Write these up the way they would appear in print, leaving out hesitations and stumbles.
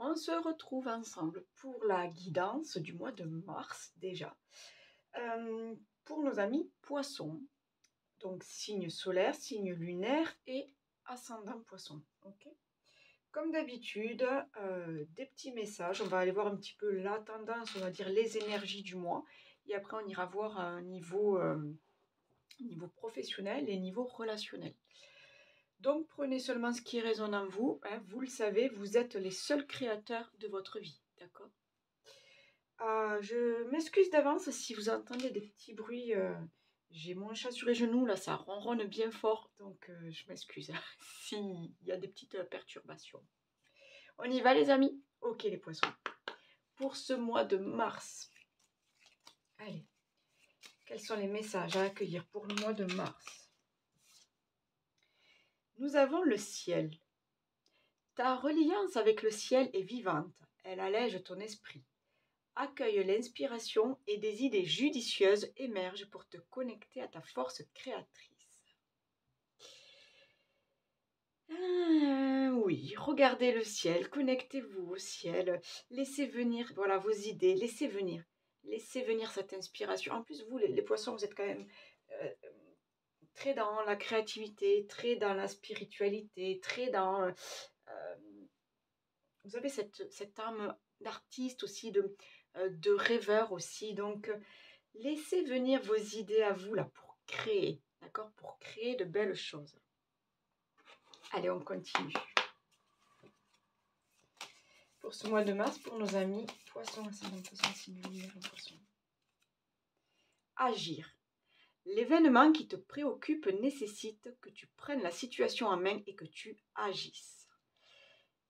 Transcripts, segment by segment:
On se retrouve ensemble pour la guidance du mois de mars déjà. Pour nos amis poissons, donc signe solaire, signe lunaire et ascendant poisson. Okay, comme d'habitude, des petits messages. On va aller voir un petit peu la tendance, on va dire les énergies du mois. Et après, on ira voir un niveau professionnel et niveau relationnel. Donc, prenez seulement ce qui résonne en vous. Hein, vous le savez, vous êtes les seuls créateurs de votre vie. D'accord? Je m'excuse d'avance si vous entendez des petits bruits. J'ai mon chat sur les genoux, là, ça ronronne bien fort. Donc, je m'excuse s'il y a des petites perturbations. On y va, les amis? Ok, les poissons. Pour ce mois de mars. Allez. Quels sont les messages à accueillir pour le mois de mars? Nous avons le ciel. Ta reliance avec le ciel est vivante, elle allège ton esprit. Accueille l'inspiration et des idées judicieuses émergent pour te connecter à ta force créatrice. Oui, regardez le ciel, connectez-vous au ciel, laissez venir voilà, vos idées, laissez venir cette inspiration. En plus, vous, les poissons, vous êtes quand même très dans la créativité, très dans la spiritualité, très dans... vous avez cette âme d'artiste aussi, de rêveur aussi. Donc, laissez venir vos idées à vous là pour créer, d'accord? Pour créer de belles choses. Allez, on continue. Pour ce mois de mars, pour nos amis, poissons, ascendant poisson, signe lunaire, poisson. Agir. L'événement qui te préoccupe nécessite que tu prennes la situation en main et que tu agisses.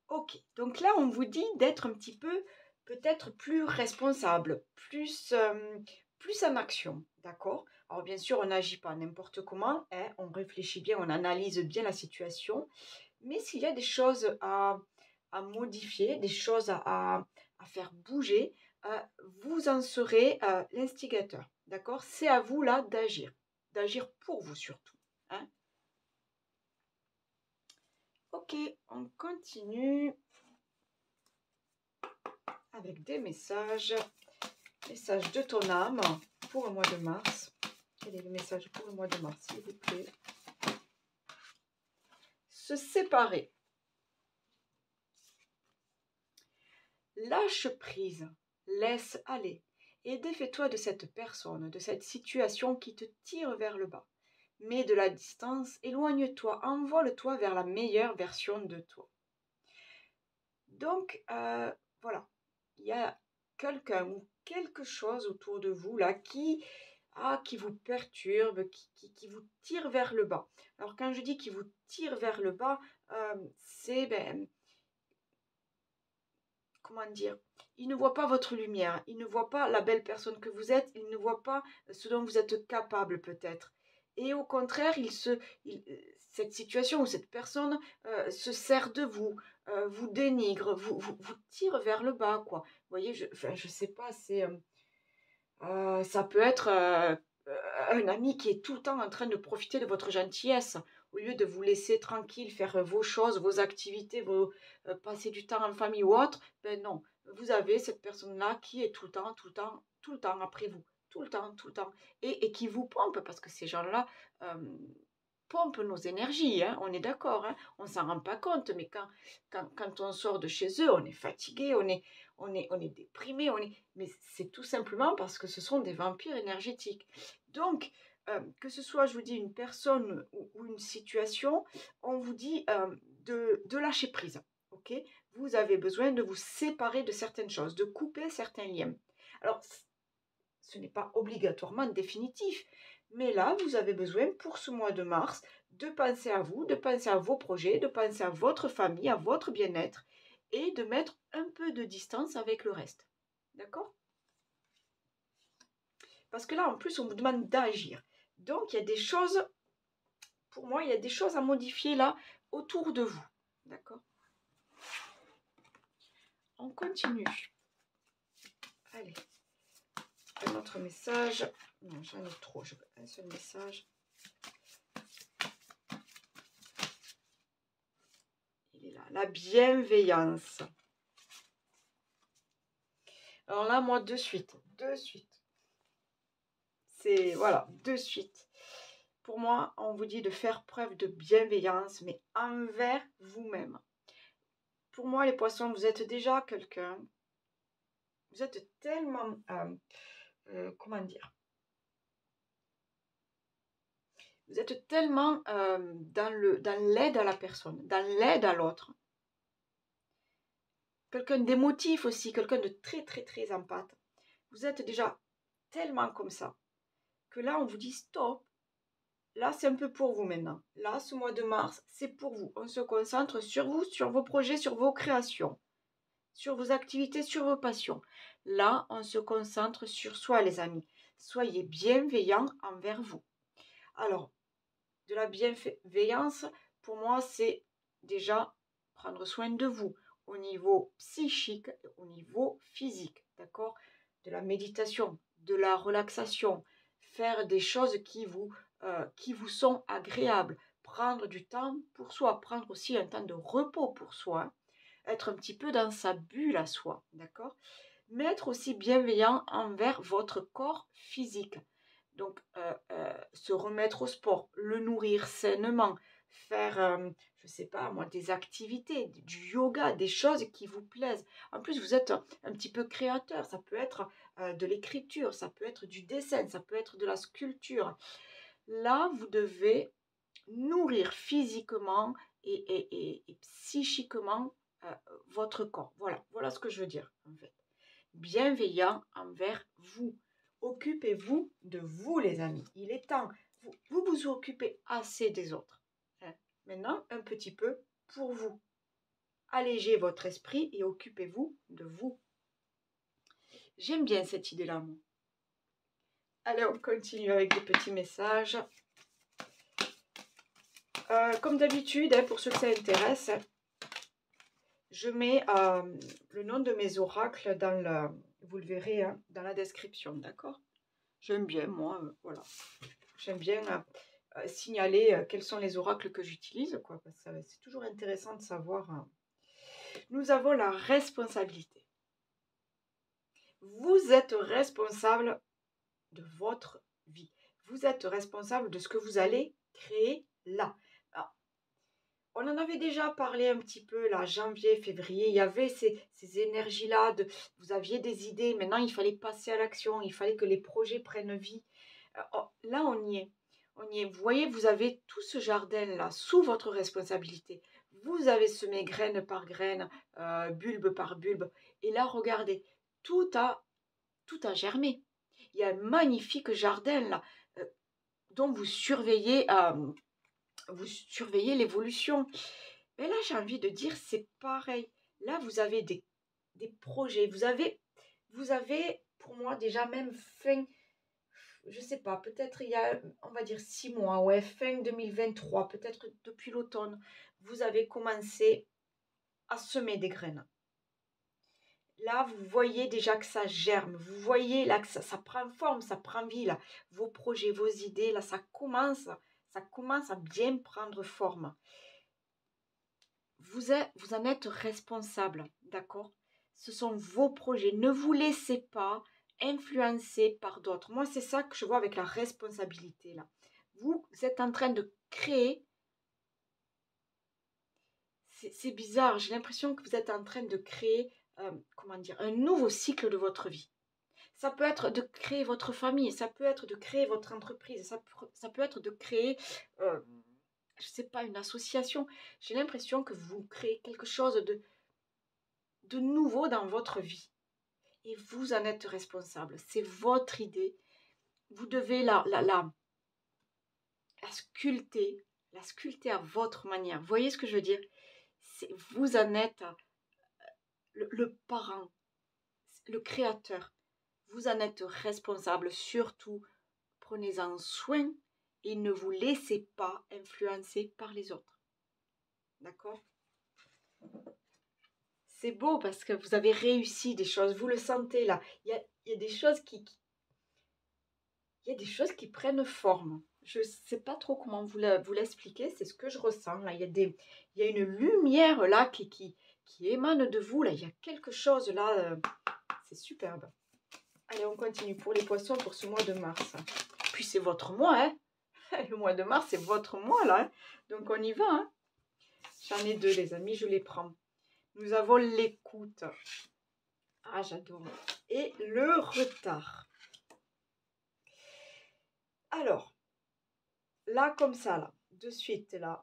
Ok, donc là, on vous dit d'être un petit peu, peut-être plus responsable, plus en action, d'accord? Alors bien sûr, on n'agit pas n'importe comment, hein, on réfléchit bien, on analyse bien la situation, mais s'il y a des choses à modifier, des choses à faire bouger, vous en serez l'instigateur, d'accord? C'est à vous là d'agir pour vous surtout, hein? Ok, on continue avec des messages. Message de ton âme pour le mois de mars. Quel est le message pour le mois de mars, s'il vous plaît? Se séparer. Lâche prise, laisse aller et défais-toi de cette personne, de cette situation qui te tire vers le bas. Mets de la distance, éloigne-toi, envole-toi vers la meilleure version de toi. Donc, voilà, il y a quelqu'un ou quelque chose autour de vous là qui vous perturbe, qui vous tire vers le bas. Alors quand je dis qui vous tire vers le bas, c'est, comment dire, il ne voit pas votre lumière, il ne voit pas la belle personne que vous êtes, il ne voit pas ce dont vous êtes capable peut-être. Et au contraire, cette situation ou cette personne se sert de vous, vous dénigre, vous tire vers le bas, quoi. Vous voyez, je sais pas, ça peut être un ami qui est tout le temps en train de profiter de votre gentillesse, au lieu de vous laisser tranquille, faire vos choses, vos activités, passer du temps en famille ou autre. Ben non, vous avez cette personne-là qui est tout le temps après vous, tout le temps, et qui vous pompe, parce que ces gens-là pompent nos énergies, hein, on est d'accord, hein, on ne s'en rend pas compte, mais quand on sort de chez eux, on est fatigué, on est déprimé, mais c'est tout simplement parce que ce sont des vampires énergétiques. Donc, que ce soit, je vous dis, une personne ou une situation, on vous dit de lâcher prise. Ok, vous avez besoin de vous séparer de certaines choses, de couper certains liens. Alors, ce n'est pas obligatoirement définitif, mais là, vous avez besoin pour ce mois de mars de penser à vous, de penser à vos projets, de penser à votre famille, à votre bien-être et de mettre un peu de distance avec le reste. D'accord? Parce que là, en plus, on vous demande d'agir. Donc, il y a des choses, pour moi, il y a des choses à modifier là autour de vous. D'accord? On continue. Allez. Un autre message. Non, j'en ai trop. Je veux un seul message. Il est là. La bienveillance. Alors là, moi, de suite. De suite. C'est, voilà, de suite. Pour moi, on vous dit de faire preuve de bienveillance, mais envers vous-même. Pour moi, les poissons, vous êtes déjà quelqu'un. Vous êtes tellement, comment dire, vous êtes tellement dans l'aide à la personne, dans l'aide à l'autre. Quelqu'un d'émotif aussi, quelqu'un de très, très, très empathe. Vous êtes déjà tellement comme ça, que là, on vous dit stop. Là, c'est un peu pour vous maintenant. Là, ce mois de mars, c'est pour vous. On se concentre sur vous, sur vos projets, sur vos créations, sur vos activités, sur vos passions. Là, on se concentre sur soi, les amis. Soyez bienveillants envers vous. Alors, de la bienveillance, pour moi, c'est déjà prendre soin de vous au niveau psychique et au niveau physique, d'accord? De la méditation, de la relaxation, faire des choses qui vous sont agréables, prendre du temps pour soi, prendre aussi un temps de repos pour soi, être un petit peu dans sa bulle à soi, d'accord? Mais être aussi bienveillant envers votre corps physique. Donc, se remettre au sport, le nourrir sainement, faire, je ne sais pas moi, des activités, du yoga, des choses qui vous plaisent. En plus, vous êtes un petit peu créateur, ça peut être de l'écriture, ça peut être du dessin, ça peut être de la sculpture. Là, vous devez nourrir physiquement et psychiquement votre corps. Voilà, voilà ce que je veux dire en fait. Bienveillant envers vous. Occupez-vous de vous, les amis. Il est temps. Vous vous occupez assez des autres. Hein. Maintenant, un petit peu pour vous. Allégez votre esprit et occupez-vous de vous. J'aime bien cette idée-là, moi. Allez, on continue avec des petits messages. Comme d'habitude, hein, pour ceux que ça intéresse, je mets le nom de mes oracles dans la, vous le verrez hein, dans la description, d'accord? J'aime bien, moi, voilà. J'aime bien signaler quels sont les oracles que j'utilise, quoi, parce que c'est toujours intéressant de savoir. Nous avons la responsabilité. Vous êtes responsable de votre vie. Vous êtes responsable de ce que vous allez créer là. Alors, on en avait déjà parlé un petit peu là, janvier, février. Il y avait ces énergies-là. Vous aviez des idées. Maintenant, il fallait passer à l'action. Il fallait que les projets prennent vie. Là, on y est. On y est. Vous voyez, vous avez tout ce jardin-là sous votre responsabilité. Vous avez semé graine par graine, bulbe par bulbe. Et là, regardez, tout a germé. Il y a un magnifique jardin là, dont vous surveillez l'évolution. Mais là, j'ai envie de dire, c'est pareil. Là, vous avez des projets. Vous avez, pour moi, déjà même fin, je sais pas, peut-être il y a, on va dire 6 mois, ouais, fin 2023, peut-être depuis l'automne, vous avez commencé à semer des graines. Là, vous voyez déjà que ça germe, vous voyez là que ça prend forme, ça prend vie, là. Vos projets, vos idées, là, ça commence à bien prendre forme. Vous en êtes responsable, d'accord? Ce sont vos projets. Ne vous laissez pas influencer par d'autres. Moi, c'est ça que je vois avec la responsabilité, là. Vous êtes en train de créer. C'est bizarre, j'ai l'impression que vous êtes en train de créer, comment dire, un nouveau cycle de votre vie. Ça peut être de créer votre famille, ça peut être de créer votre entreprise, ça peut être de créer, je ne sais pas, une association. J'ai l'impression que vous créez quelque chose de nouveau dans votre vie. Et vous en êtes responsable. C'est votre idée. Vous devez la sculpter, à votre manière. Vous voyez ce que je veux dire? Vous en êtes le parent, le créateur. Vous en êtes responsable. Surtout, prenez-en soin et ne vous laissez pas influencer par les autres. D'accord? C'est beau parce que vous avez réussi des choses. Vous le sentez là. Il y a des choses il y a des choses qui prennent forme. Je ne sais pas trop comment vous l'expliquer, c'est ce que je ressens. Là. Il y a une lumière là qui émane de vous. Là. Il y a quelque chose là, C'est superbe. Allez, on continue pour les poissons pour ce mois de mars. Puis c'est votre mois, hein. Le mois de mars, c'est votre mois, là. Hein. Donc, on y va, hein. J'en ai deux, les amis, je les prends. Nous avons l'écoute. Ah, j'adore. Et le retard. Alors, là, comme ça, là, de suite, là,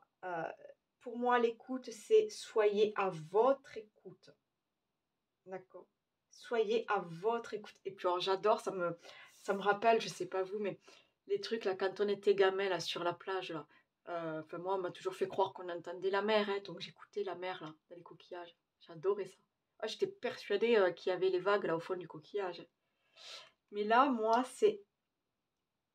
pour moi, l'écoute, c'est soyez à votre écoute. D'accord? Soyez à votre écoute. Et puis, j'adore, ça me rappelle, je sais pas vous, mais les trucs, là, quand on était gamin, là, sur la plage, là. Enfin, moi, on m'a toujours fait croire qu'on entendait la mer, hein, donc j'écoutais la mer, là, dans les coquillages. J'adorais ça. Ah, j'étais persuadée qu'il y avait les vagues, là, au fond du coquillage. Mais là, moi, c'est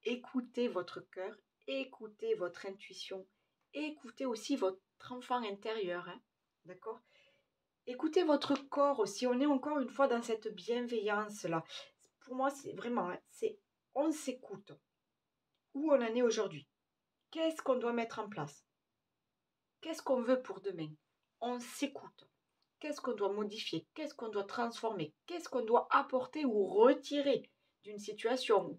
écoutez votre cœur, écoutez votre intuition, écoutez aussi votre enfant intérieur, hein, d'accord? Écoutez votre corps aussi, on est encore une fois dans cette bienveillance-là. Pour moi, c'est vraiment, hein, on s'écoute. Où on en est aujourd'hui? Qu'est-ce qu'on doit mettre en place? Qu'est-ce qu'on veut pour demain? On s'écoute. Qu'est-ce qu'on doit modifier? Qu'est-ce qu'on doit transformer? Qu'est-ce qu'on doit apporter ou retirer d'une situation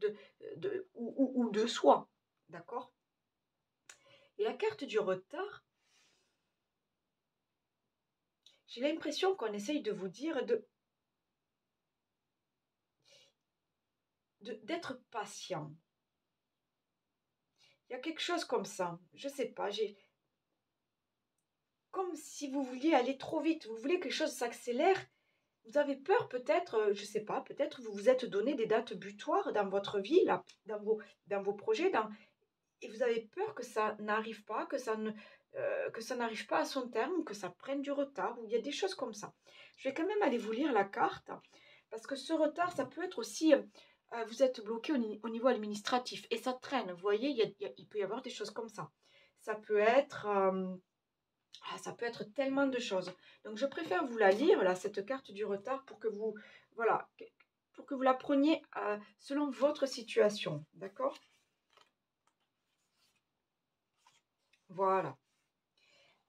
ou de soi? D'accord? Et la carte du retard, j'ai l'impression qu'on essaye de vous dire d'être patient. Il y a quelque chose comme ça. Je ne sais pas. Comme si vous vouliez aller trop vite. Vous voulez que les choses s'accélèrent. Vous avez peur peut-être, je ne sais pas, peut-être vous vous êtes donné des dates butoirs dans votre vie, là, dans vos projets, et vous avez peur que ça n'arrive pas, que ça n'arrive pas à son terme, que ça prenne du retard, ou il y a des choses comme ça. Je vais quand même aller vous lire la carte, parce que ce retard, ça peut être aussi, vous êtes bloqué au niveau administratif, et ça traîne, vous voyez, il peut y avoir des choses comme ça. Ça peut être... ça peut être tellement de choses. Donc, je préfère vous la lire, là, cette carte du retard, pour que vous, voilà, pour que vous la preniez selon votre situation. D'accord? Voilà.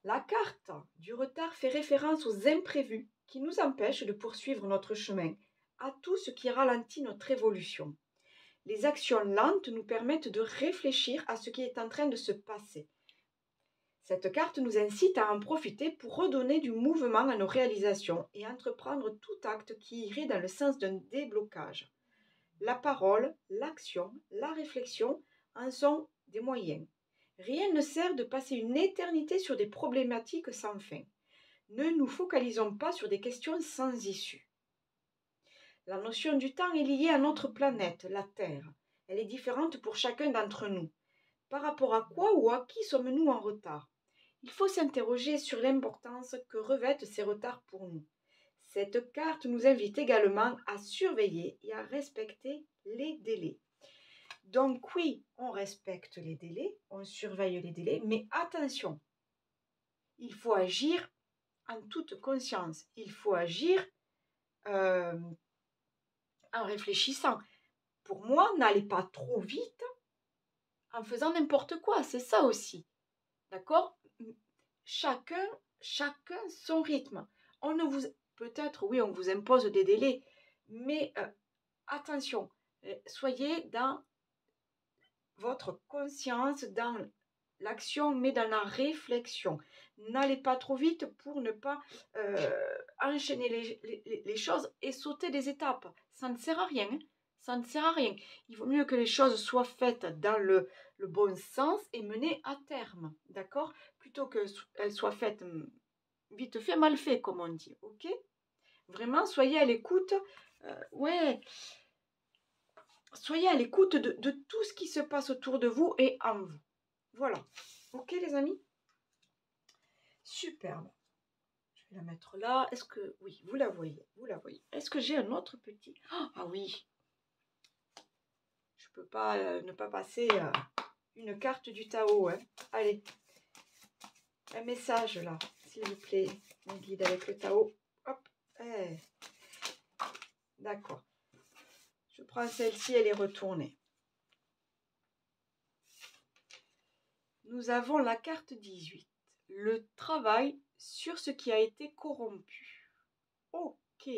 La carte du retard fait référence aux imprévus qui nous empêchent de poursuivre notre chemin, à tout ce qui ralentit notre évolution. Les actions lentes nous permettent de réfléchir à ce qui est en train de se passer. Cette carte nous incite à en profiter pour redonner du mouvement à nos réalisations et entreprendre tout acte qui irait dans le sens d'un déblocage. La parole, l'action, la réflexion en sont des moyens. Rien ne sert de passer une éternité sur des problématiques sans fin. Ne nous focalisons pas sur des questions sans issue. La notion du temps est liée à notre planète, la Terre. Elle est différente pour chacun d'entre nous. Par rapport à quoi ou à qui sommes-nous en retard? Il faut s'interroger sur l'importance que revêtent ces retards pour nous. Cette carte nous invite également à surveiller et à respecter les délais. Donc oui, on respecte les délais, on surveille les délais, mais attention, il faut agir en toute conscience. Il faut agir en réfléchissant. Pour moi, n'allez pas trop vite en faisant n'importe quoi, c'est ça aussi. D'accord? Chacun son rythme. On ne vous, peut-être, oui, on vous impose des délais, mais attention, soyez dans votre conscience, dans l'action, mais dans la réflexion. N'allez pas trop vite pour ne pas enchaîner les choses et sauter des étapes. Ça ne sert à rien. Hein. Ça ne sert à rien. Il vaut mieux que les choses soient faites dans le bon sens et menées à terme. D'accord? Plutôt qu'elles soient faites vite fait, mal fait, comme on dit. Ok? Vraiment, soyez à l'écoute. Ouais. Soyez à l'écoute de tout ce qui se passe autour de vous et en vous. Voilà. Ok, les amis? Superbe. Je vais la mettre là. Est-ce que... Oui, vous la voyez. Vous la voyez. Est-ce que j'ai un autre petit... Ah oui. Je ne peux pas ne pas passer une carte du Tao. Hein. Allez. Un message là, s'il vous plaît. Un guide avec le Tao. Hop. Eh. D'accord. Je prends celle-ci, elle est retournée. Nous avons la carte 18. Le travail sur ce qui a été corrompu. Ok.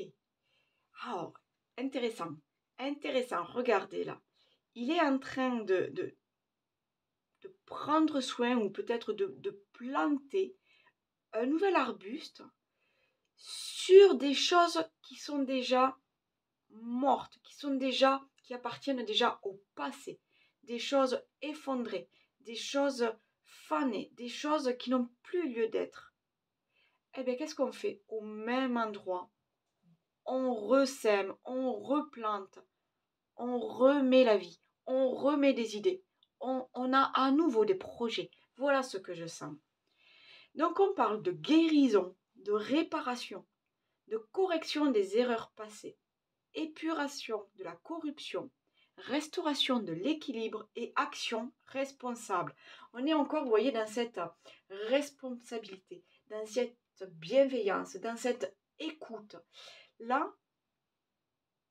Alors, intéressant. Intéressant, regardez là. Il est en train de prendre soin ou peut-être de planter un nouvel arbuste sur des choses qui sont déjà mortes, qui appartiennent déjà au passé, des choses effondrées, des choses fanées, des choses qui n'ont plus lieu d'être. Eh bien, qu'est-ce qu'on fait? Au même endroit, on ressème, on replante, on remet la vie, on remet des idées, on a à nouveau des projets. Voilà ce que je sens. Donc on parle de guérison, de réparation, de correction des erreurs passées, épuration de la corruption, restauration de l'équilibre et action responsable. On est encore, vous voyez, dans cette responsabilité, dans cette bienveillance, dans cette écoute. Là,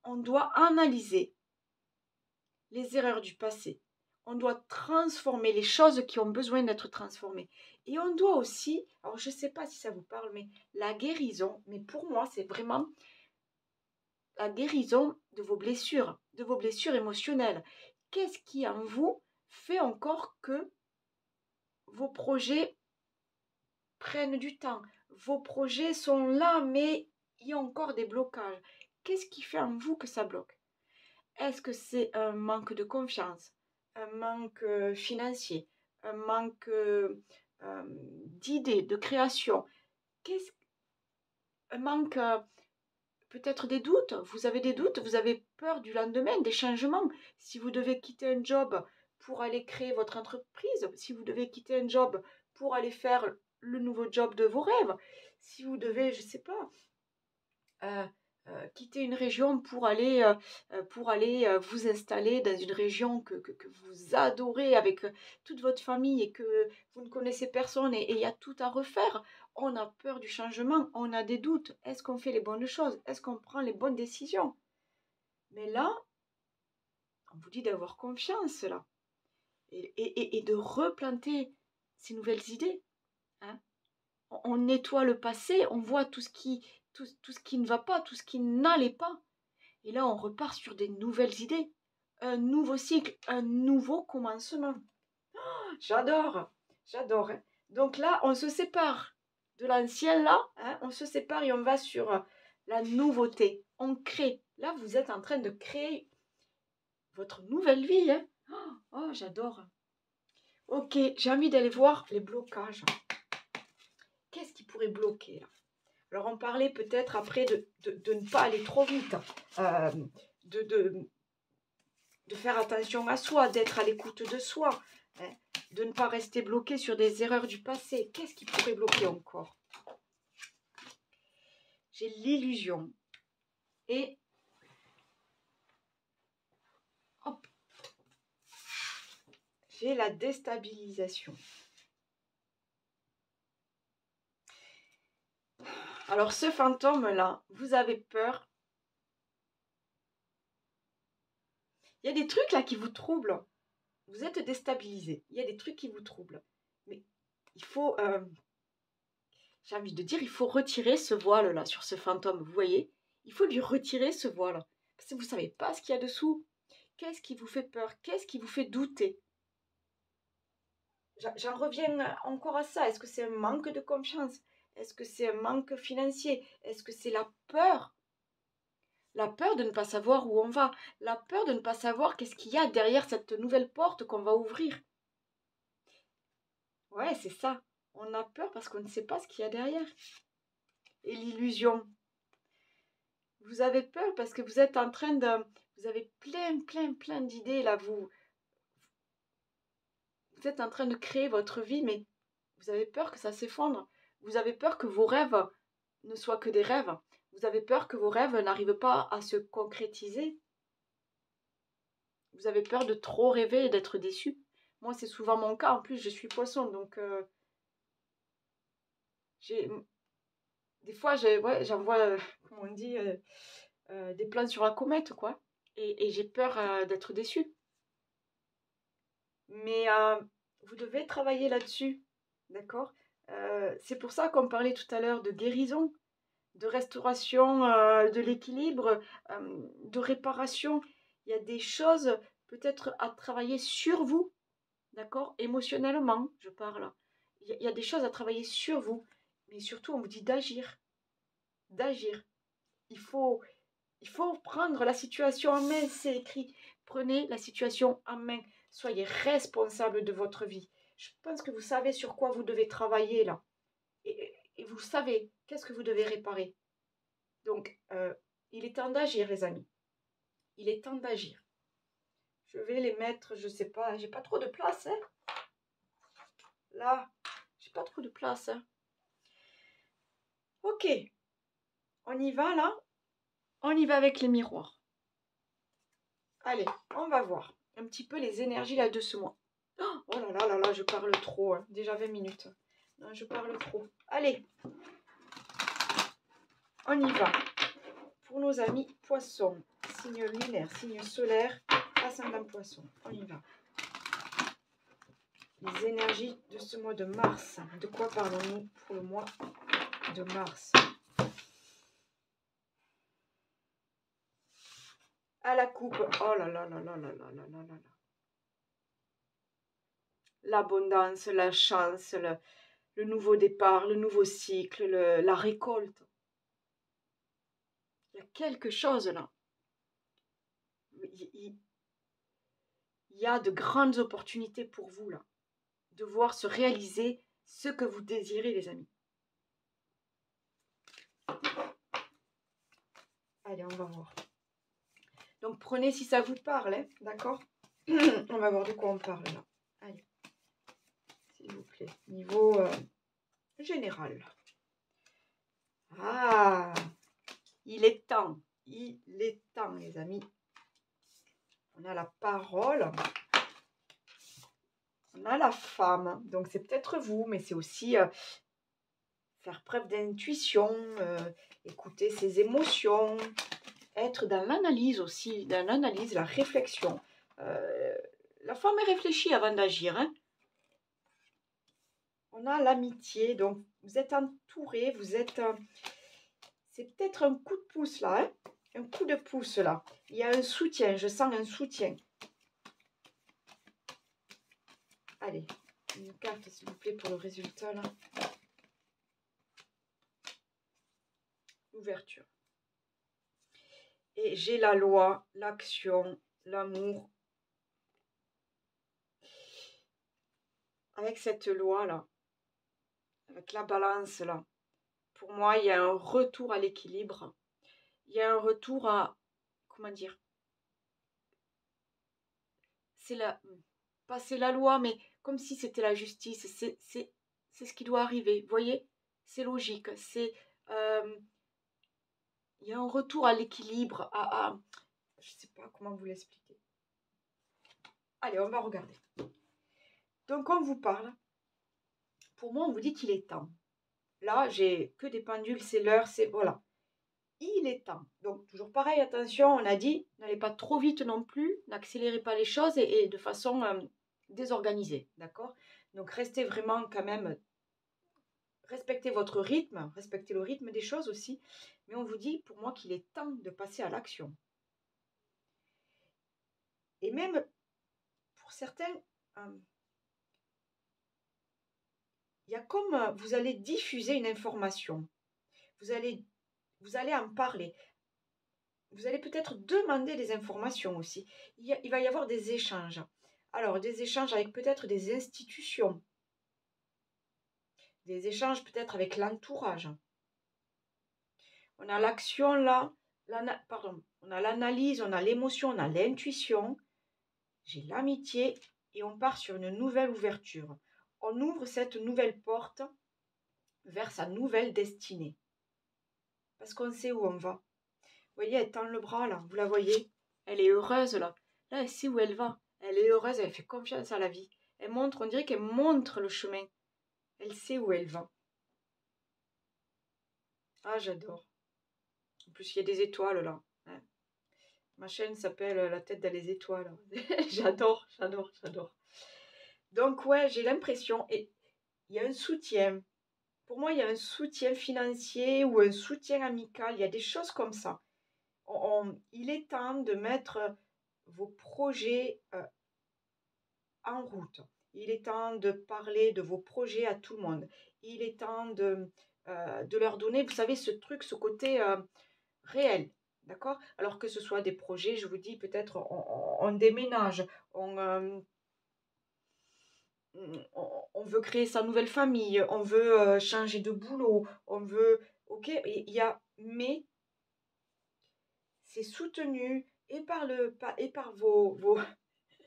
on doit analyser les erreurs du passé. On doit transformer les choses qui ont besoin d'être transformées. Et on doit aussi, alors je ne sais pas si ça vous parle, mais la guérison, mais pour moi, c'est vraiment la guérison de vos blessures émotionnelles. Qu'est-ce qui en vous fait encore que vos projets prennent du temps? Vos projets sont là, mais il y a encore des blocages. Qu'est-ce qui fait en vous que ça bloque? Est-ce que c'est un manque de confiance, un manque financier, un manque d'idées, de création? Qu'est-ce, un manque peut-être des doutes? Vous avez des doutes, vous avez peur du lendemain, des changements. Si vous devez quitter un job pour aller créer votre entreprise, si vous devez quitter un job pour aller faire le nouveau job de vos rêves, si vous devez, je ne sais pas, euh, quitter une région pour aller vous installer dans une région que vous adorez avec toute votre famille et que vous ne connaissez personne et il y a tout à refaire. On a peur du changement, on a des doutes. Est-ce qu'on fait les bonnes choses? Est-ce qu'on prend les bonnes décisions? Mais là, on vous dit d'avoir confiance là et de replanter ces nouvelles idées. Hein. On nettoie le passé, on voit tout ce qui ne va pas, tout ce qui n'allait pas. Et là, on repart sur des nouvelles idées, un nouveau cycle, un nouveau commencement. J'adore, j'adore. Hein. Donc là, on se sépare de l'ancien là, hein, on se sépare et on va sur la nouveauté. On crée. Là, vous êtes en train de créer votre nouvelle vie. Hein. Oh, j'adore. Ok, j'ai envie d'aller voir les blocages. Qu'est-ce qui pourrait bloquer là? Alors, on parlait peut-être après de ne pas aller trop vite, euh, de, de, de faire attention à soi, d'être à l'écoute de soi, hein, de ne pas rester bloqué sur des erreurs du passé. Qu'est-ce qui pourrait bloquer encore? J'ai l'illusion et hop, j'ai la déstabilisation. Alors ce fantôme-là, vous avez peur. Il y a des trucs là qui vous troublent. Vous êtes déstabilisé. Il y a des trucs qui vous troublent. Mais il faut, j'ai envie de dire, il faut retirer ce voile-là sur ce fantôme. Vous voyez? Il faut lui retirer ce voile. Parce que vous ne savez pas ce qu'il y a dessous. Qu'est-ce qui vous fait peur? Qu'est-ce qui vous fait douter? J'en reviens encore à ça. Est-ce que c'est un manque de confiance? Est-ce que c'est un manque financier? Est-ce que c'est la peur? La peur de ne pas savoir où on va. La peur de ne pas savoir qu'est-ce qu'il y a derrière cette nouvelle porte qu'on va ouvrir. Ouais, c'est ça. On a peur parce qu'on ne sait pas ce qu'il y a derrière. Et l'illusion. Vous avez peur parce que vous êtes en train de... Vous avez plein d'idées là. Vous êtes en train de créer votre vie, mais vous avez peur que ça s'effondre. Vous avez peur que vos rêves ne soient que des rêves. Vous avez peur que vos rêves n'arrivent pas à se concrétiser. Vous avez peur de trop rêver et d'être déçu. Moi, c'est souvent mon cas. En plus, je suis poisson, donc j'ai des fois, j'envoie, comment on dit, des plans sur la comète, quoi. Et j'ai peur d'être déçue. Mais vous devez travailler là-dessus, d'accord? C'est pour ça qu'on parlait tout à l'heure de guérison. de restauration de l'équilibre, de réparation. Il y a des choses peut-être à travailler sur vous, d'accord? Émotionnellement, je parle. Il y a des choses à travailler sur vous, mais surtout, on vous dit d'agir. D'agir. Il faut, il faut prendre la situation en main, c'est écrit. Prenez la situation en main. Soyez responsable de votre vie. Je pense que vous savez sur quoi vous devez travailler là. Et vous savez qu'est-ce que vous devez réparer. Donc, il est temps d'agir, les amis. Il est temps d'agir. Je vais les mettre, je sais pas, j'ai pas trop de place, hein. Là, j'ai pas trop de place, hein. Ok, on y va là. On y va avec les miroirs. Allez, on va voir un petit peu les énergies là de ce mois. Oh là là là là, je parle trop, hein. Déjà 20 minutes. Non, je parle trop. Allez, on y va. Pour nos amis poissons, signe lunaire, signe solaire, ascendant poisson. On y va. Les énergies de ce mois de mars. De quoi parlons-nous pour le mois de mars? À la coupe. Oh là là là là là là là là là. L'abondance, la chance, le nouveau départ, le nouveau cycle, la récolte. Il y a quelque chose là. Il y a de grandes opportunités pour vous là. De voir se réaliser ce que vous désirez, les amis. Allez, on va voir. Donc, prenez si ça vous parle, hein, d'accord? On va voir de quoi on parle là. Allez, s'il vous plaît. Niveau général. Ah, il est temps. Il est temps, les amis. On a la parole. On a la femme. Donc, c'est peut-être vous, mais c'est aussi faire preuve d'intuition, écouter ses émotions, être dans l'analyse aussi, dans l'analyse, la réflexion. La femme est réfléchie avant d'agir, hein. On a l'amitié, donc vous êtes entouré, vous êtes... c'est peut-être un coup de pouce là, hein, un coup de pouce là. Il y a un soutien, je sens un soutien. Allez, une carte s'il vous plaît pour le résultat là. L'ouverture. Et j'ai la loi, l'action, l'amour. Avec cette loi là, avec la balance là, pour moi il y a un retour à l'équilibre. Il y a un retour à, comment dire, c'est la, pas c'est la loi, mais comme si c'était la justice, c'est ce qui doit arriver, vous voyez, c'est logique, c'est, il y a un retour à l'équilibre, je sais pas comment vous l'expliquer. Allez, on va regarder. Donc on vous parle, pour moi on vous dit qu'il est temps. Là, j'ai que des pendules, c'est l'heure, c'est, voilà. Il est temps. Donc, toujours pareil, attention, on a dit, n'allez pas trop vite non plus, n'accélérez pas les choses et de façon désorganisée, d'accord? Donc, restez vraiment quand même, respectez votre rythme, respectez le rythme des choses aussi, mais on vous dit, pour moi, qu'il est temps de passer à l'action. Et même, pour certains, il y a comme, vous allez diffuser une information, vous allez en parler. Vous allez peut-être demander des informations aussi. Il va y avoir des échanges. Alors, des échanges avec peut-être des institutions. Des échanges peut-être avec l'entourage. On a l'action là. Pardon. On a l'analyse, on a l'émotion, on a l'intuition. J'ai l'amitié et on part sur une nouvelle ouverture. On ouvre cette nouvelle porte vers sa nouvelle destinée. Parce qu'on sait où on va. Vous voyez, elle tend le bras là, vous la voyez? Elle est heureuse là. Là, elle sait où elle va. Elle est heureuse, elle fait confiance à la vie. Elle montre, on dirait qu'elle montre le chemin. Elle sait où elle va. Ah, j'adore. En plus, il y a des étoiles là. Hein. Ma chaîne s'appelle La tête dans les étoiles. J'adore, j'adore, j'adore. Donc ouais, j'ai l'impression, et il y a un soutien. Pour moi, il y a un soutien financier ou un soutien amical, il y a des choses comme ça. Il est temps de mettre vos projets en route. Il est temps de parler de vos projets à tout le monde. Il est temps de leur donner, vous savez, ce truc, ce côté réel. D'accord? Alors que ce soit des projets, je vous dis, peut-être on déménage, on veut créer sa nouvelle famille, on veut changer de boulot, on veut. Ok, il y a. Mais c'est soutenu et par vos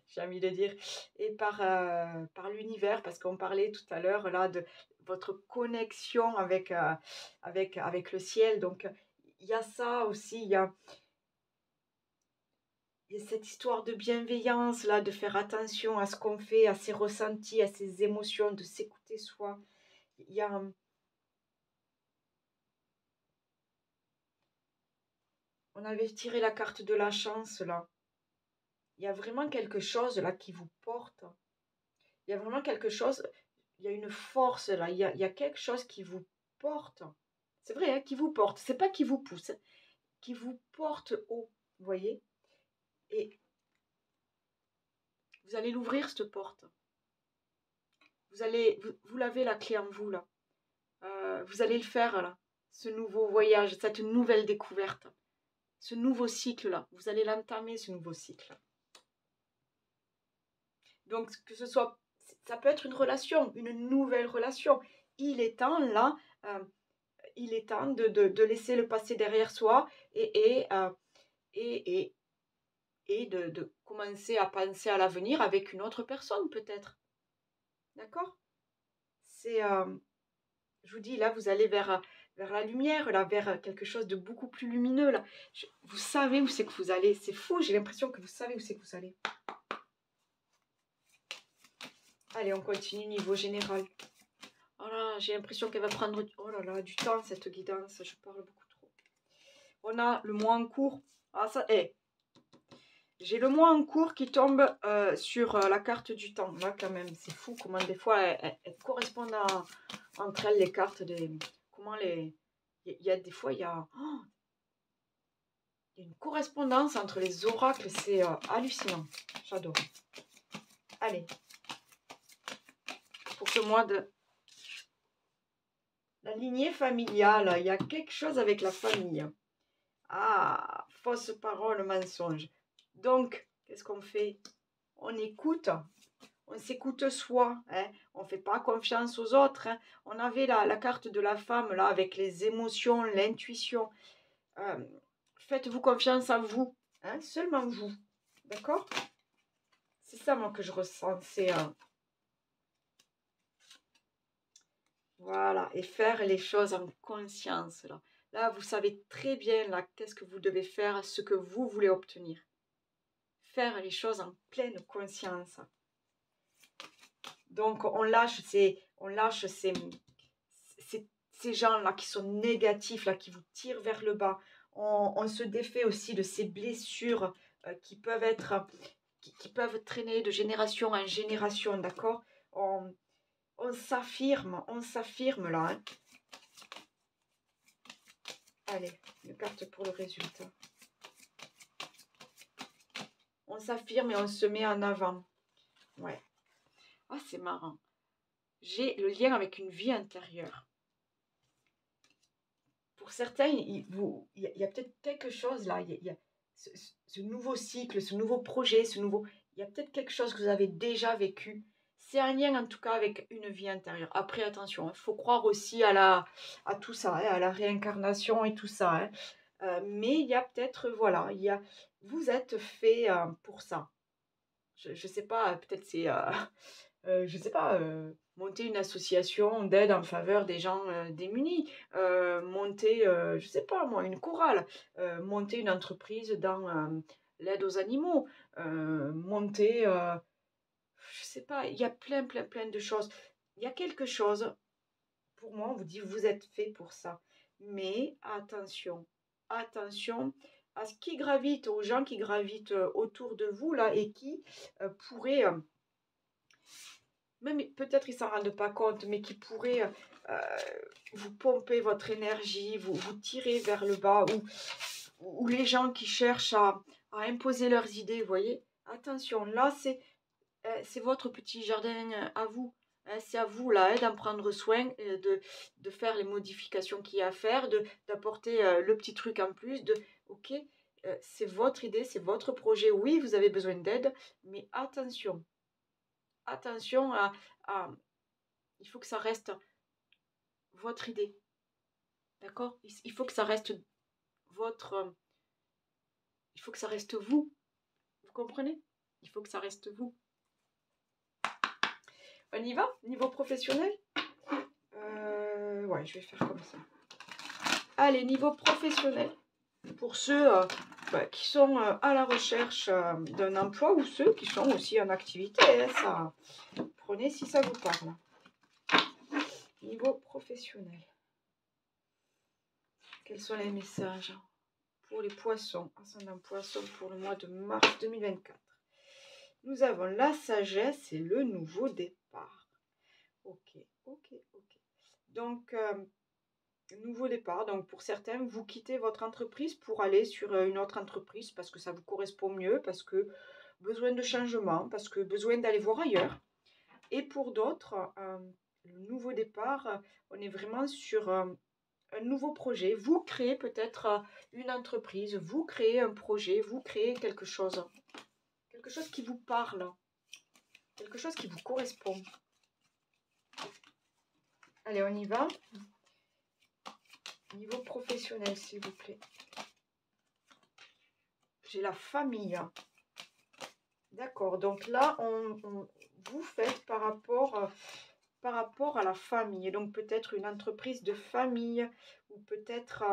j'ai envie de dire, et par l'univers, parce qu'on parlait tout à l'heure là de votre connexion avec le ciel. Donc, il y a ça aussi, il y a cette histoire de bienveillance là, de faire attention à ce qu'on fait, à ses ressentis, à ses émotions, de s'écouter soi. Il y a, on avait tiré la carte de la chance là. Il y a vraiment quelque chose là qui vous porte. Il y a vraiment quelque chose, il y a une force là, il y a quelque chose qui vous porte. C'est vrai, hein, qui vous porte. C'est pas qui vous pousse, hein, qui vous porte haut, vous voyez. Et vous allez l'ouvrir, cette porte. Vous l'avez la clé en vous là. Vous allez le faire là, ce nouveau voyage, cette nouvelle découverte, ce nouveau cycle là. Vous allez l'entamer, ce nouveau cycle. Donc que ce soit, ça peut être une relation, une nouvelle relation. Il est temps là. Il est temps de laisser le passé derrière soi et, et, et de commencer à penser à l'avenir avec une autre personne peut-être. D'accord? C'est, je vous dis, là, vous allez vers la lumière, là, vers quelque chose de beaucoup plus lumineux. Là. Vous savez où c'est que vous allez. C'est fou, j'ai l'impression que vous savez où c'est que vous allez. Allez, on continue niveau général. Oh là, j'ai l'impression qu'elle va prendre oh là là, du temps, cette guidance. Je parle beaucoup trop. On a le mois en cours. Ah, ça, j'ai le mois en cours qui tombe sur la carte du temps. Là, quand même, c'est fou comment des fois elles correspondent entre elles, les cartes. Comment les. Il y a des fois, il y a une correspondance entre les oracles. C'est hallucinant. J'adore. Allez, pour ce mois de. La lignée familiale, il y a quelque chose avec la famille. Ah, fausse parole, mensonge. Donc, qu'est-ce qu'on fait? On écoute. On s'écoute soi, hein. On ne fait pas confiance aux autres. Hein. On avait la carte de la femme là avec les émotions, l'intuition. Faites-vous confiance en vous, hein, seulement vous. D'accord? C'est ça moi que je ressens. C'est voilà, et faire les choses en conscience là. Là, vous savez très bien là qu'est-ce que vous devez faire, ce que vous voulez obtenir. Faire les choses en pleine conscience. Donc on lâche ces gens-là qui sont négatifs, là, qui vous tirent vers le bas. On se défait aussi de ces blessures qui peuvent être, qui peuvent traîner de génération en génération, d'accord? On s'affirme là. Hein. Allez, une carte pour le résultat. On s'affirme et on se met en avant. Ouais. Ah, c'est marrant. J'ai le lien avec une vie intérieure. Pour certains, il y a peut-être quelque chose là. Il y a ce nouveau cycle, ce nouveau projet, il y a peut-être quelque chose que vous avez déjà vécu. C'est un lien en tout cas avec une vie intérieure. Après, attention, il faut croire aussi à tout ça, hein, à la réincarnation et tout ça. Hein. Mais il y a peut-être, voilà, vous êtes fait pour ça. Je ne sais pas, peut-être c'est je ne sais pas, monter une association d'aide en faveur des gens démunis, monter, je ne sais pas moi, une chorale, monter une entreprise dans l'aide aux animaux, monter, je ne sais pas, il y a plein de choses. Il y a quelque chose, pour moi, on vous dit, vous êtes fait pour ça. Mais attention à ce qui gravite, aux gens qui gravitent autour de vous là et qui pourraient même peut-être ils s'en rendent pas compte, mais qui pourraient vous pomper votre énergie, vous tirer vers le bas, ou les gens qui cherchent à imposer leurs idées, vous voyez. Attention, là, c'est votre petit jardin à vous. C'est à vous là d'en prendre soin, de faire les modifications qu'il y a à faire, d'apporter le petit truc en plus. Ok, c'est votre idée, c'est votre projet. Oui, vous avez besoin d'aide, mais attention, attention à- il faut que ça reste votre idée, d'accord? Il faut que ça reste votre, il faut que ça reste vous. Vous comprenez? Il faut que ça reste vous. On y va? Niveau professionnel? Ouais, je vais faire comme ça. Allez, niveau professionnel. Pour ceux qui sont à la recherche d'un emploi ou ceux qui sont aussi en activité, hein, ça, prenez si ça vous parle. Niveau professionnel. Quels sont les messages pour les poissons, ascendant poisson pour le mois de mars 2024? Nous avons la sagesse et le nouveau départ. Ok, ok, ok. Donc, nouveau départ. Donc, pour certains, vous quittez votre entreprise pour aller sur une autre entreprise parce que ça vous correspond mieux, parce que besoin de changement, parce que besoin d'aller voir ailleurs. Et pour d'autres, le nouveau départ, on est vraiment sur un nouveau projet. Vous créez peut-être une entreprise, vous créez un projet, vous créez quelque chose qui vous parle, quelque chose qui vous correspond. Allez, on y va. Niveau professionnel, s'il vous plaît. J'ai la famille. D'accord, donc là, vous faites par rapport à la famille. Donc peut-être une entreprise de famille ou peut-être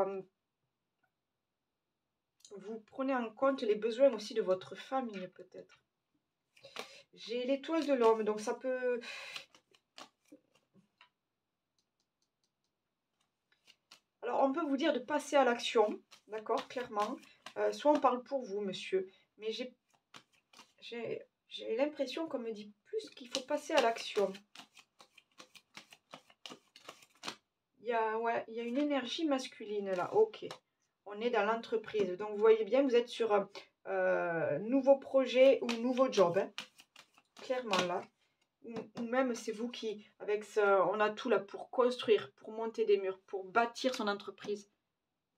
vous prenez en compte les besoins aussi de votre famille peut-être. J'ai l'étoile de l'homme, donc ça peut... Alors on peut vous dire de passer à l'action, d'accord, clairement. Soit on parle pour vous, monsieur, mais j'ai l'impression qu'on me dit plus qu'il faut passer à l'action. Il y a une énergie masculine là, ok. On est dans l'entreprise. Donc, vous voyez bien, vous êtes sur un nouveau projet ou nouveau job. Hein, clairement là. Ou même c'est vous qui, avec ça, on a tout là pour construire, pour monter des murs, pour bâtir son entreprise.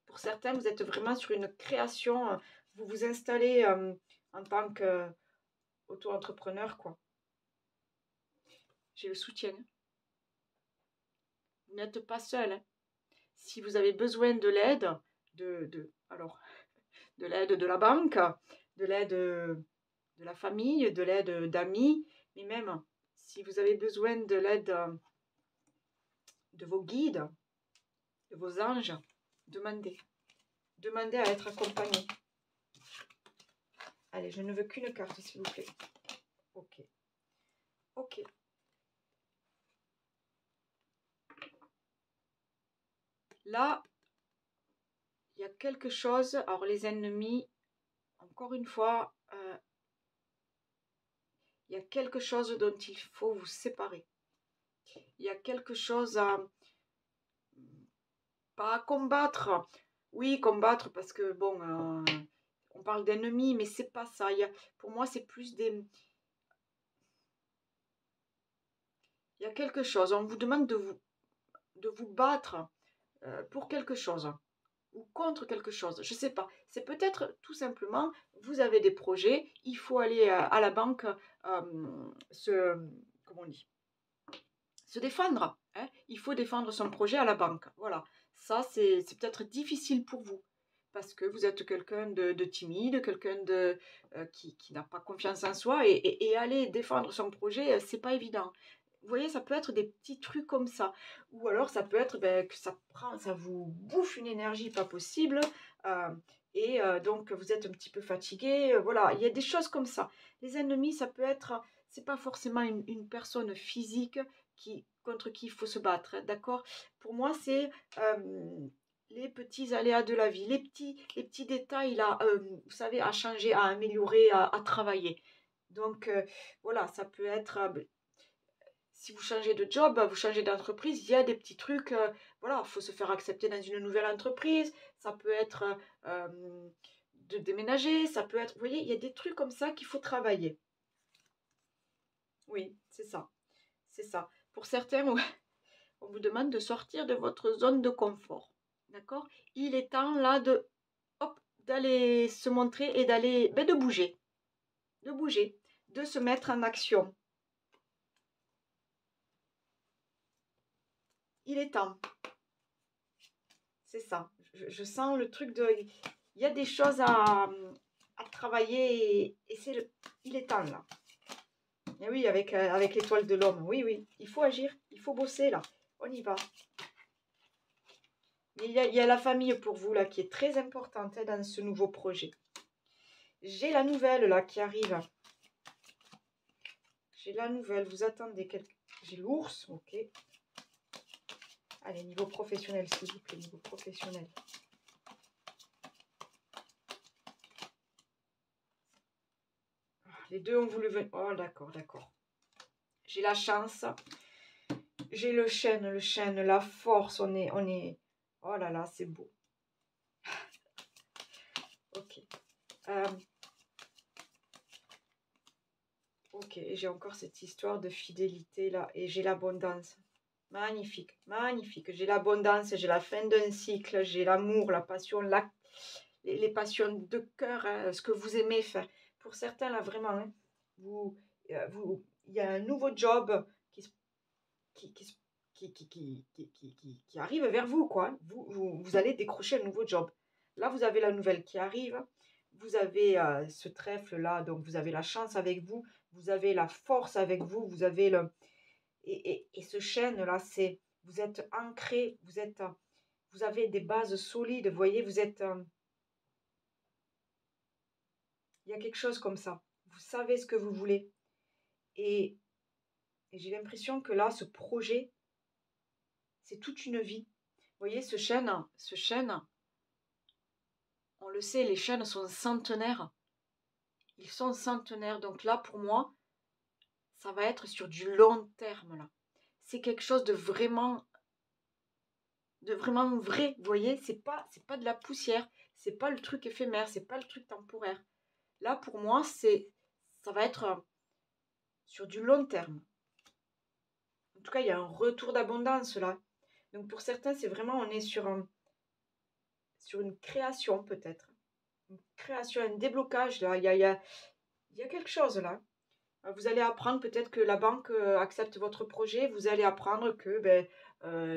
Pour certains, vous êtes vraiment sur une création. Vous vous installez en tant qu'auto-entrepreneur, quoi. J'ai le soutien. Vous n'êtes pas seul. Hein. Si vous avez besoin de l'aide, alors, de l'aide de la banque, de l'aide de la famille, de l'aide d'amis, mais même si vous avez besoin de l'aide de vos guides, de vos anges, demandez. Demandez à être accompagné. Allez, je ne veux qu'une carte, s'il vous plaît. Ok. Ok. Là, il y a quelque chose. Alors, les ennemis, encore une fois, il y a quelque chose dont il faut vous séparer. Il y a quelque chose pas à combattre. Oui, combattre parce que, bon, on parle d'ennemis, mais c'est pas ça. Pour moi, c'est plus des... Il y a quelque chose. On vous demande de vous battre pour quelque chose ou contre quelque chose. Je ne sais pas. C'est peut-être tout simplement, vous avez des projets, il faut aller à la banque comment on dit, se défendre. Hein. Il faut défendre son projet à la banque. Voilà. Ça, c'est peut-être difficile pour vous. Parce que vous êtes quelqu'un de timide, quelqu'un qui n'a pas confiance en soi. Et aller défendre son projet, c'est pas évident. Vous voyez, ça peut être des petits trucs comme ça. Ou alors, ça peut être que ça vous bouffe une énergie pas possible. Donc, vous êtes un petit peu fatigué. Voilà, il y a des choses comme ça. Les ennemis, ça peut être... C'est pas forcément une personne physique contre qui il faut se battre, hein, d'accord? Pour moi, c'est les petits aléas de la vie, les petits détails là, vous savez, à changer, à améliorer, à travailler. Donc voilà, ça peut être si vous changez de job, vous changez d'entreprise, il y a des petits trucs, voilà, il faut se faire accepter dans une nouvelle entreprise, ça peut être de déménager, ça peut être, vous voyez, il y a des trucs comme ça qu'il faut travailler. Oui, c'est ça, c'est ça. Pour certains, ouais, on vous demande de sortir de votre zone de confort, d'accord? Il est temps là de, hop, d'aller se montrer et d'aller, ben, de bouger, de se mettre en action. Il est temps. C'est ça. Je sens le truc de... Il y a des choses à travailler et il est temps là. Et oui, avec l'étoile de l'homme. Oui, oui. Il faut agir. Il faut bosser là. On y va. Mais il y a la famille pour vous là qui est très importante hein, dans ce nouveau projet. J'ai la nouvelle là qui arrive. J'ai la nouvelle. Vous attendez quelques... J'ai l'ours. Ok. Allez, niveau professionnel s'il vous plaît. Niveau professionnel. Les deux ont voulu venir. Oh, d'accord, d'accord. J'ai la chance. J'ai le chêne, la force. On est... Oh là là, c'est beau. Ok. Ok, j'ai encore cette histoire de fidélité là. Et j'ai l'abondance. Magnifique, magnifique. J'ai l'abondance, j'ai la fin d'un cycle, j'ai l'amour, la passion, les passions de cœur, hein, ce que vous aimez faire. Pour certains, là, vraiment, hein, il y a un nouveau job qui, qui, qui arrive vers vous, quoi. Vous allez décrocher un nouveau job. Là, vous avez la nouvelle qui arrive. Vous avez ce trèfle-là, donc vous avez la chance avec vous. Vous avez la force avec vous. Vous avez le... Et ce chêne-là, c'est... Vous êtes ancré, vous avez des bases solides, vous voyez, vous êtes... il y a quelque chose comme ça. Vous savez ce que vous voulez. Et, et j'ai l'impression que là, ce projet, c'est toute une vie. Vous voyez, ce chêne, on le sait, les chênes sont centenaires. Ils sont centenaires. Donc là, pour moi, ça va être sur du long terme, là. C'est quelque chose de vraiment vrai. Vous voyez, c'est pas de la poussière. C'est pas le truc éphémère. C'est pas le truc temporaire. Là, pour moi, ça va être sur du long terme. En tout cas, il y a un retour d'abondance, là. Donc, pour certains, c'est vraiment, on est sur une création, peut-être. Une création, un déblocage, là. Il y a quelque chose, là. Vous allez apprendre peut-être que la banque accepte votre projet. Vous allez apprendre que ben,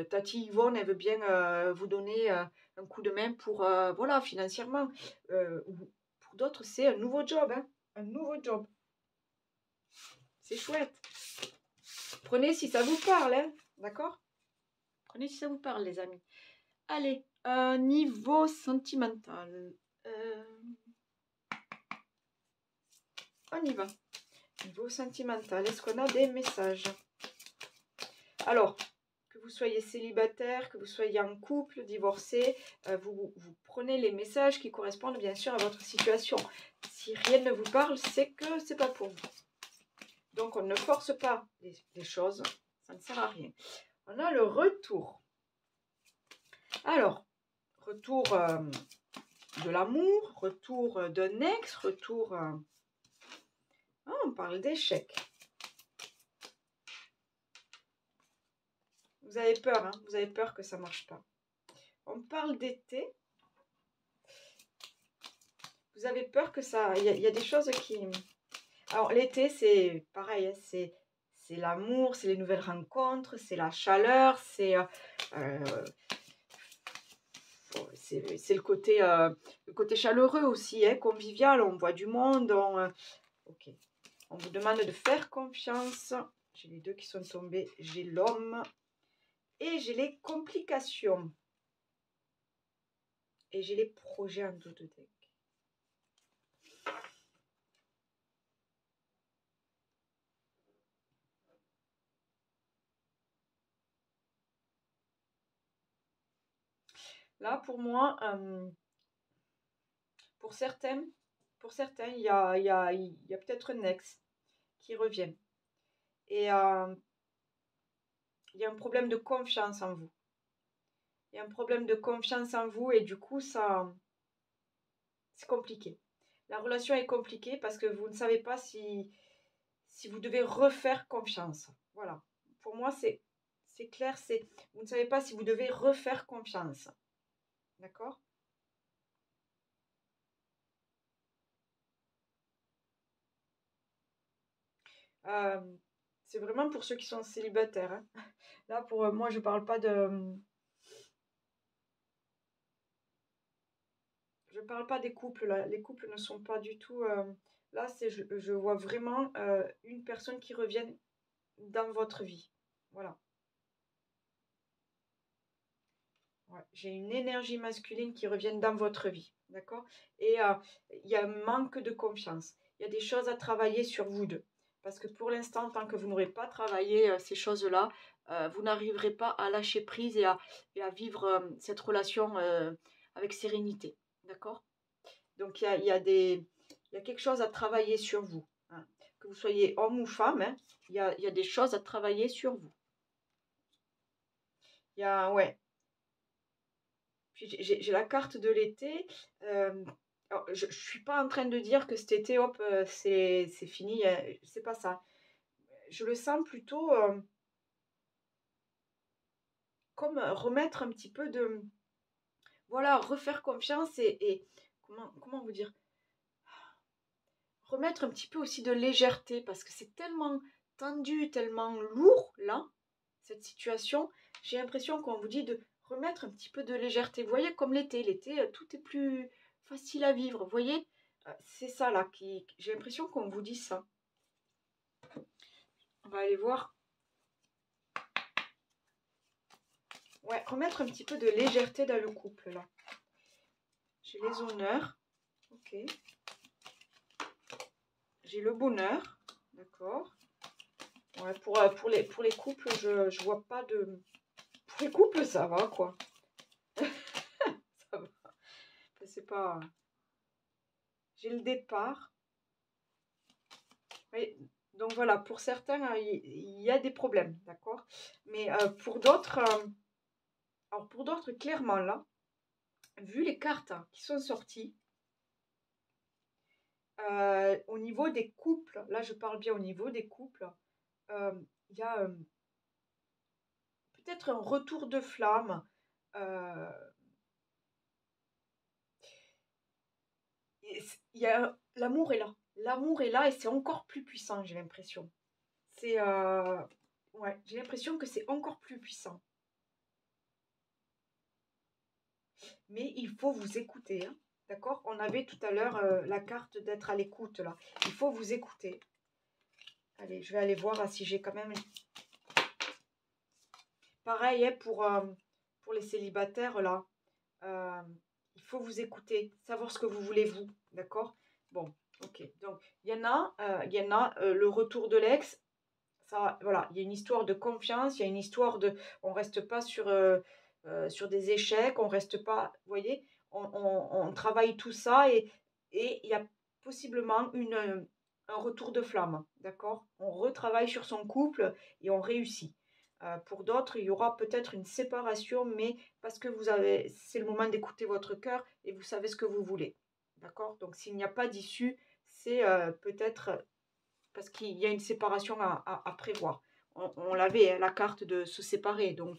Tati Yvonne, elle veut bien vous donner un coup de main pour, voilà, financièrement. Pour d'autres, c'est un nouveau job. Hein, un nouveau job. C'est chouette. Prenez si ça vous parle. Hein, d'accord? Prenez si ça vous parle, les amis. Allez, niveau sentimental. On y va. Niveau sentimental, est-ce qu'on a des messages? Alors, que vous soyez célibataire, que vous soyez en couple, divorcé, vous prenez les messages qui correspondent bien sûr à votre situation. Si rien ne vous parle, c'est que c'est pas pour vous. Donc, on ne force pas les choses, ça ne sert à rien. On a le retour. Alors, retour de l'amour, retour d'un ex, retour... Ah, on parle d'échec. Vous avez peur, hein? Vous avez peur que ça ne marche pas. On parle d'été. Vous avez peur que ça... Il y a des choses qui... Alors, l'été, c'est pareil, hein, c'est l'amour, c'est les nouvelles rencontres, c'est la chaleur, c'est le côté chaleureux aussi, hein, convivial, on voit du monde, ok. On vous demande de faire confiance. J'ai les deux qui sont tombés, j'ai l'homme et j'ai les complications. Et j'ai les projets en dos de deck. Là, pour moi, pour certains, il y a peut-être un ex qui revient. Et il y a un problème de confiance en vous. Il y a un problème de confiance en vous et du coup, ça, c'est compliqué. La relation est compliquée parce que vous ne savez pas si vous devez refaire confiance. Voilà. Pour moi, c'est clair, vous ne savez pas si vous devez refaire confiance. D'accord? Euh, c'est vraiment pour ceux qui sont célibataires, hein. Là, pour moi, je parle pas de. Je parle pas des couples, là. Les couples ne sont pas du tout. Là, je vois vraiment une personne qui revienne dans votre vie. Voilà. Ouais, j'ai une énergie masculine qui revient dans votre vie. D'accord? Et il y a un manque de confiance. Il y a des choses à travailler sur vous deux. Parce que pour l'instant, tant que vous n'aurez pas travaillé ces choses-là, vous n'arriverez pas à lâcher prise et à vivre cette relation avec sérénité. D'accord? Donc il y a quelque chose à travailler sur vous, hein. Que vous soyez homme ou femme, hein, il y a des choses à travailler sur vous. Il y a, ouais. Puis j'ai la carte de l'été. Alors, je ne suis pas en train de dire que cet été, hop, c'est fini. C'est pas ça. Je le sens plutôt comme remettre un petit peu de. Voilà, refaire confiance et comment vous dire? Remettre un petit peu aussi de légèreté parce que c'est tellement tendu, tellement lourd là, cette situation. J'ai l'impression qu'on vous dit de remettre un petit peu de légèreté. Vous voyez, comme l'été, tout est plus facile à vivre. Vous voyez, c'est ça là qui. J'ai l'impression qu'on vous dit ça. On va aller voir. Ouais, remettre un petit peu de légèreté dans le couple là. J'ai les honneurs. Ok. J'ai le bonheur. D'accord. Ouais, pour les couples, je vois pas de. Pour les couples, ça va quoi. Ça va. C'est pas. J'ai le départ. Oui, donc voilà, pour certains, il y a des problèmes, d'accord? Mais alors pour d'autres, clairement là, vu les cartes qui sont sorties, au niveau des couples, là je parle bien au niveau des couples, il y a peut-être un retour de flamme. euh, il y a, l'amour est là. L'amour est là et c'est encore plus puissant, j'ai l'impression. C'est ouais, j'ai l'impression que c'est encore plus puissant. Mais il faut vous écouter, hein. D'accord? On avait tout à l'heure la carte d'être à l'écoute là. Il faut vous écouter. Allez, je vais aller voir si j'ai quand même. Pareil hein, pour les célibataires là. euh, il faut vous écouter, savoir ce que vous voulez vous. D'accord? Bon, ok. Donc il y en a le retour de l'ex. Ça, voilà, il y a une histoire de confiance, il y a une histoire de. On reste pas sur des échecs, on reste pas. Vous voyez, on travaille tout ça et il y a possiblement un retour de flamme, d'accord? On retravaille sur son couple et on réussit. Pour d'autres, il y aura peut-être une séparation, mais parce que c'est le moment d'écouter votre cœur et vous savez ce que vous voulez, d'accord? Donc s'il n'y a pas d'issue, c'est peut-être parce qu'il y a une séparation à prévoir. On l'avait, hein, la carte de se séparer. Donc,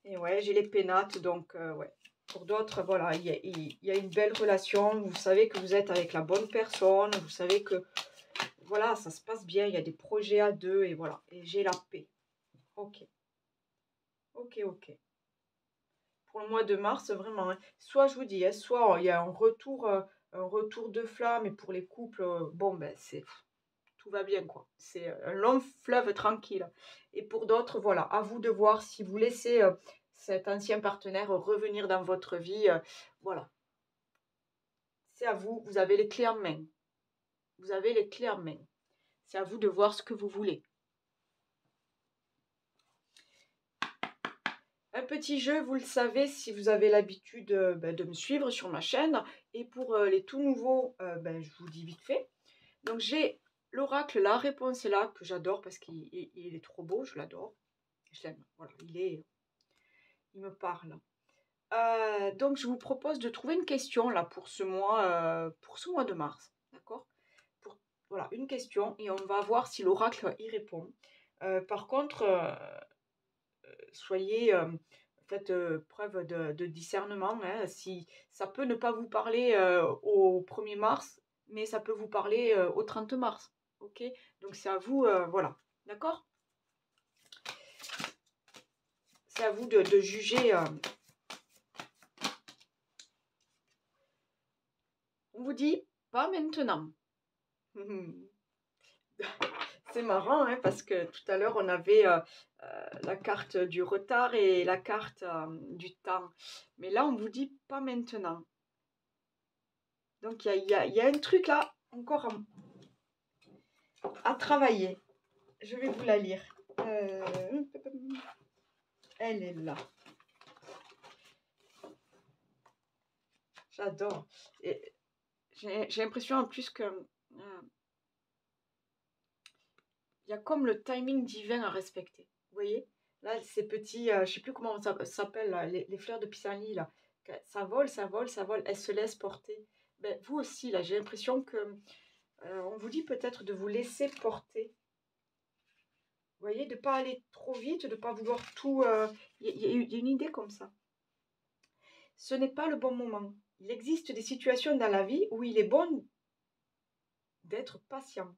et ouais, j'ai les pénates. Donc, ouais. Pour d'autres, voilà, il y a une belle relation. Vous savez que vous êtes avec la bonne personne. Vous savez que, voilà, ça se passe bien. Il y a des projets à deux. Et voilà. Et j'ai la paix. Ok. Ok, ok. Pour le mois de mars, vraiment, hein. Soit je vous dis, hein, soit il y a un retour de flamme. Et pour les couples, bon, ben, tout va bien, quoi. C'est un long fleuve tranquille. Et pour d'autres, voilà, à vous de voir si vous laissez cet ancien partenaire revenir dans votre vie. Voilà, c'est à vous. Vous avez les clés en main. Vous avez les clés en main. C'est à vous de voir ce que vous voulez. Un petit jeu, vous le savez, si vous avez l'habitude de me suivre sur ma chaîne. Et pour les tout nouveaux, je vous dis vite fait. Donc j'ai l'oracle, la réponse est là, que j'adore parce qu'il est trop beau, je l'adore. Je l'aime, voilà, il me parle. Donc je vous propose de trouver une question là pour ce mois de mars, d'accord? Pour Voilà, une question et on va voir si l'oracle y répond. Par contre, soyez, faites, preuve de discernement, hein. Si ça peut ne pas vous parler, au 1er mars, mais ça peut vous parler, au 30 mars, OK? Donc c'est à vous, voilà, d'accord? C'est à vous de juger, on vous dit: «Pas maintenant». C'est marrant, hein, parce que tout à l'heure, on avait, la carte du retard et la carte, du temps. Mais là, on vous dit: «Pas maintenant». Donc il y a un truc là, encore à travailler. Je vais vous la lire. Elle est là. J'adore. Et j'ai l'impression en plus que, il y a comme le timing divin à respecter. Vous voyez? Là, ces petits, je sais plus comment ça s'appelle là, les fleurs de pissenlit là, que ça vole, ça vole, ça vole, elles se laissent porter. Ben vous aussi là, j'ai l'impression que, on vous dit peut-être de vous laisser porter. Vous voyez? De pas aller trop vite, de pas vouloir tout, il y a une idée comme ça. Ce n'est pas le bon moment. Il existe des situations dans la vie où il est bon d'être patient.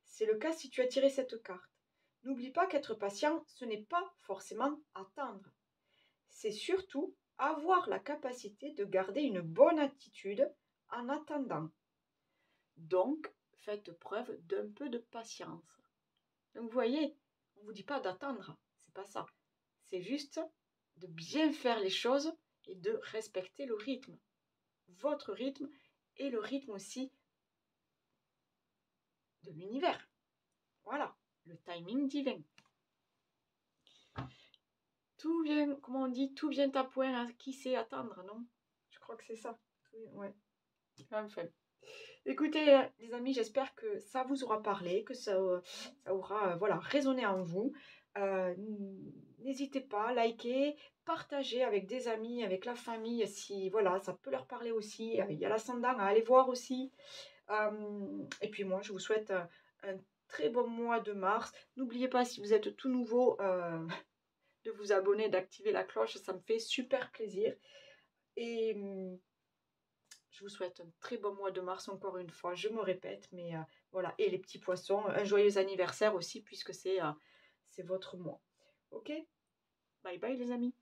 C'est le cas si tu as tiré cette carte. N'oublie pas qu'être patient, ce n'est pas forcément attendre. C'est surtout avoir la capacité de garder une bonne attitude en attendant. Donc, faites preuve d'un peu de patience. Donc, vous voyez, on ne vous dit pas d'attendre, c'est pas ça. C'est juste de bien faire les choses et de respecter le rythme. Votre rythme et le rythme aussi de l'univers. Voilà, le timing divin. Tout vient, comment on dit, tout vient à point à qui sait attendre, non? Je crois que c'est ça. Ouais, enfin. Écoutez, les amis, j'espère que ça vous aura parlé, que ça aura voilà, résonné en vous. N'hésitez pas à liker, partager avec des amis, avec la famille, si voilà, ça peut leur parler aussi. Il y a l'ascendant à aller voir aussi. Et puis moi, je vous souhaite un très bon mois de mars. N'oubliez pas, si vous êtes tout nouveau, de vous abonner, d'activer la cloche, ça me fait super plaisir. Et je vous souhaite un très bon mois de mars encore une fois, je me répète, mais voilà. Et les petits poissons, un joyeux anniversaire aussi, puisque c'est votre mois. Ok? Bye bye les amis.